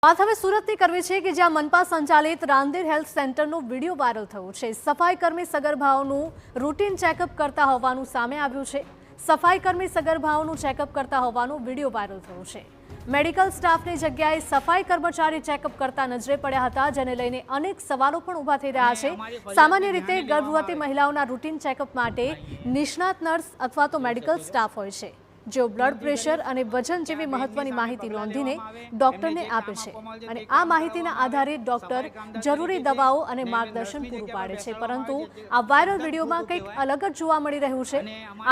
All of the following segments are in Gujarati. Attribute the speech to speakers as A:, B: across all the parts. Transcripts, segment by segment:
A: વાત હવે સુરતની કરવી છે કે જ્યાં મનપા સંચાલિત રાંદેર હેલ્થ સેન્ટરનો વિડીયો વાયરલ થયો છે। સફાઈ કર્મી સગર્ભાઓનું રૂટીન ચેકઅપ કરતા હોવાનું સામે આવ્યું છે। સફાઈ કર્મી સગર્ભાઓનું ચેકઅપ કરતા હોવાનો વિડીયો વાયરલ થયો છે। મેડિકલ સ્ટાફની જગ્યાએ સફાઈ કર્મચારી ચેકઅપ કરતા નજરે પડ્યા હતા, જેને લઈને અનેક સવાલો પણ ઊભા થઈ રહ્યા છે। સામાન્ય રીતે ગર્ભવતી મહિલાઓના રૂટીન ચેકઅપ માટે નિષ્ણાત નર્સ અથવા તો મેડિકલ સ્ટાફ હોય છે, जो ब्लड प्रेशर और वजन जेवी महत्वनी माहिती नोंधीने डॉक्टर ने आपे छे अने आ माहितीना आधारे डॉक्टर जरूरी दवाओं और मार्गदर्शन पूरुं पाडे छे। परंतु आ वायरल विडियो में कंईक अलग ज जोवा मळी रह्युं छे।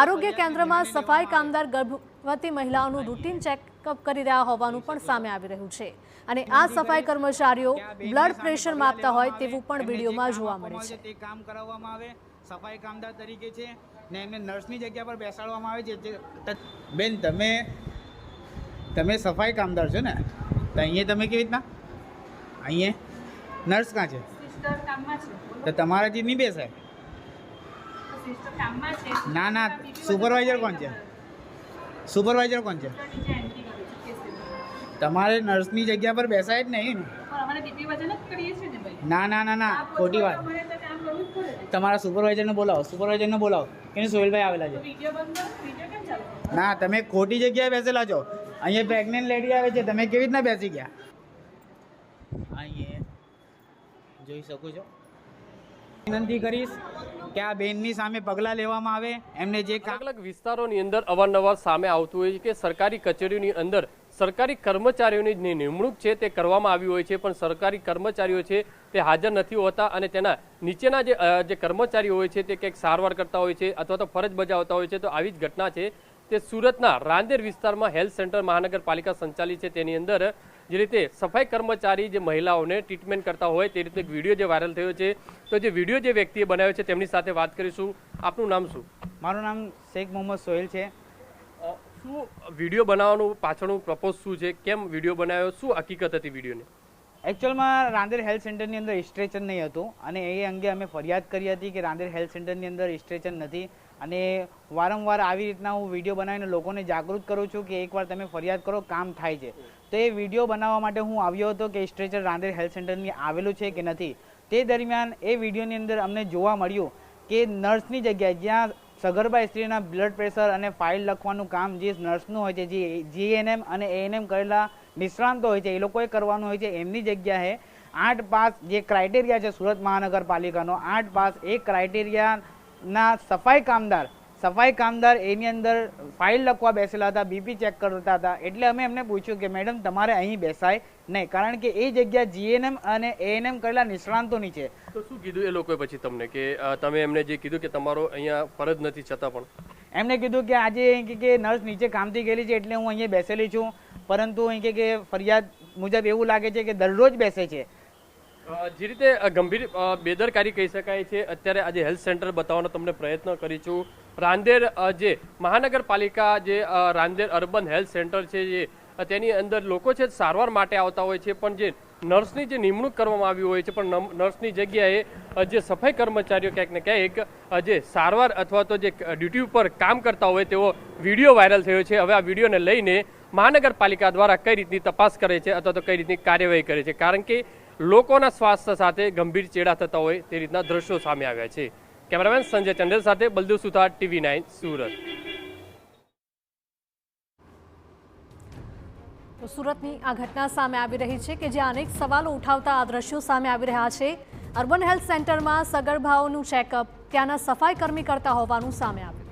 A: आरोग्य केन्द्र में सफाई कामदार गर्भवती महिलाओनुं रूटीन चेकअप करी रह्या होवानुं पण सामे आवी रह्युं छे अने आ सफाई कर्मचारीओ ब्लड प्रेशर मापता होय तेवुं पण विडियोमां जोवा मळे छे।
B: काम कराववामां आवे सफाई कामदार तरीके छे ने एमने नर्सनी जग्या पर बेसाडवामां आवे छे। बेन तमे सफाई कामदार छो ने तो अहीं तमे केवी रीतना अहीं नर्स कां छे सिस्टर काममां छे तो तमाराथी नहीं बेसाय सिस्टर काममां छे ना ना सुपरवाइजर कोण छे सुपरवाइजर कोण छे तमारे नर्सनी जग्या पर बेसाय ज नहीं ने
C: અમારે બીપી વજન જ કરીએ છે ને ભાઈ।
B: ना ना ना ना खोटी बात તમારા સુપરવાઇઝરને બોલાવો સુપરવાઇઝરને બોલાવો કે સોહેલભાઈ આવેલા છે।
C: વિડિયો બંધ કરો, વિડિયો કેમ ચાલુ?
B: ના તમે ખોટી જગ્યાએ બેસેલા છો। અહીંયા પ્રેગ્નન્ટ લેડી આવે છે, તમે કેવી રીતના બેસી ગયા? અહીંયા જોઈ શકો છો। વિનંતી કરીશ કે આ બેનની સામે પગલાં લેવામાં આવે। એમને જે
D: અલગ અલગ વિસ્તારોની અંદર અવારનવાર સામે આવતું હોય છે કે સરકારી કચેરીઓની અંદર સરકારી કર્મચારીઓની જે નિમણૂક છે તે કરવામાં આવી હોય છે, પણ સરકારી કર્મચારીઓ છે તે હાજર નથી હોતા અને તેના નીચેના જે કર્મચારીઓ હોય છે તે કંઈક સારવાર કરતા હોય છે અથવા તો ફરજ બજાવતા હોય છે। તો આવી જ ઘટના છે તે સુરતના રાંદેર વિસ્તારમાં હેલ્થ સેન્ટર મહાનગરપાલિકા સંચાલિત છે, તેની અંદર જે રીતે સફાઈ કર્મચારી જે મહિલાઓને ટ્રીટમેન્ટ કરતા હોય તે રીતે એક વિડીયો જે વાયરલ થયો છે। તો જે વિડીયો જે વ્યક્તિએ બનાવ્યો છે તેમની સાથે વાત કરીશું। આપનું નામ શું?
B: મારું નામ શેખ મોહમ્મદ સોહેલ છે।
D: શું વિડીયો બનાવવાનું પાછળનું પ્રપોઝ શું છે? કેમ વિડીયો બનાવ્યો? શું હકીકત હતી વિડીયોની?
B: એકચ્યુઅલમાં રાંદેર હેલ્થ સેન્ટરની અંદર સ્ટ્રેચર નહીં હતું અને એ અંગે અમે ફરિયાદ કરી હતી કે રાંદેર હેલ્થ સેન્ટરની અંદર સ્ટ્રેચર નથી અને વારંવાર આવી રીતના હું વિડીયો બનાવીને લોકોને જાગૃત કરું છું કે એકવાર તમે ફરિયાદ કરો, કામ થાય છે। તો એ વિડીયો બનાવવા માટે હું આવ્યો હતો કે સ્ટ્રેચર રાંદેર હેલ્થ સેન્ટરની આવેલું છે કે નથી। તે દરમિયાન એ વિડીયોની અંદર અમને જોવા મળ્યું કે નર્સની જગ્યાએ જ્યાં સગર્ભા સ્ત્રીના બ્લડ પ્રેશર અને ફાઇલ લખવાનું કામ જે નર્સનું હોય છે, જે જીએનએમ અને એએનએમ કરેલા નિષ્ણાંતો હોય છે એ લોકોએ કરવાનું હોય છે, એમની જગ્યાએ 8 પાસ જે ક્રાઇટેરિયા છે સુરત મહાનગરપાલિકાનો 8 પાસ એ ક્રાઇટેરિયાના સફાઈ કામદાર એની અંદર ફાઇલ લખવા બેસેલા હતા, બીપી ચેક કરતા હતા। એટલે અમે એમને પૂછ્યું કે મેડમ તમારે અહીં બેસાય નહીં, કારણ કે એ જગ્યા જીએનએમ અને એએનએમ કરેલા નિષ્ણાંતોની છે।
D: તો શું કીધું એ લોકોએ પછી તમને કે તમે એમને જે કીધું કે તમારો અહીંયા ફરજ નથી છતાં પણ
B: એમને કીધું કે આજે કે નર્સ નીચે કામથી ગયેલી છે એટલે હું અહીંયા બેસેલી છું, પરંતુ અહીં કે ફરિયાદ મુજબ એવું લાગે છે કે દરરોજ બેસે છે।
D: જે રીતે ગંભીર બેદરકારી કહી શકાય છે। અત્યારે આજે હેલ્થ સેન્ટર બતાવવાનો તમને પ્રયત્ન કરી છું। રાંદેર જે મહાનગરપાલિકા જે રાંદેર અર્બન હેલ્થ સેન્ટર છે જે તેની અંદર લોકો છે સારવાર માટે આવતા હોય છે, પણ જે નર્સની જે નિમણૂક કરવામાં આવી હોય છે પણ નર્સની જગ્યાએ જે સફાઈ કર્મચારીઓ ક્યાંક ને ક્યાંક જે સારવાર અથવા તો જે ડ્યુટી ઉપર કામ કરતા હોય તેવો વિડીયો વાયરલ થયો છે। હવે આ વિડીયોને લઈને મહાનગરપાલિકા દ્વારા કઈ રીતની તપાસ કરે છે અથવા તો કઈ રીતની કાર્યવાહી કરે છે, કારણ કે લોકોના સ્વાસ્થ્ય સાથે ગંભીર ચેડા થતા હોય તે રીતના દ્રશ્યો સામે આવ્યા છે। કેમેરામેન સંજય ચંડેલ સાથે બલદેવ સુથાર, TV9 સુરત।
A: તો સુરતની આ ઘટના સામે આવી રહી છે કે જ્યાં અનેક સવાલો ઉઠાવતા આ દ્રશ્યો સામે આવી રહ્યા છે। અર્બન હેલ્થ સેન્ટરમાં સગર્ભાઓનું ચેકઅપ ત્યાંના સફાઈ કર્મી કરતા હોવાનું સામે આવ્યું।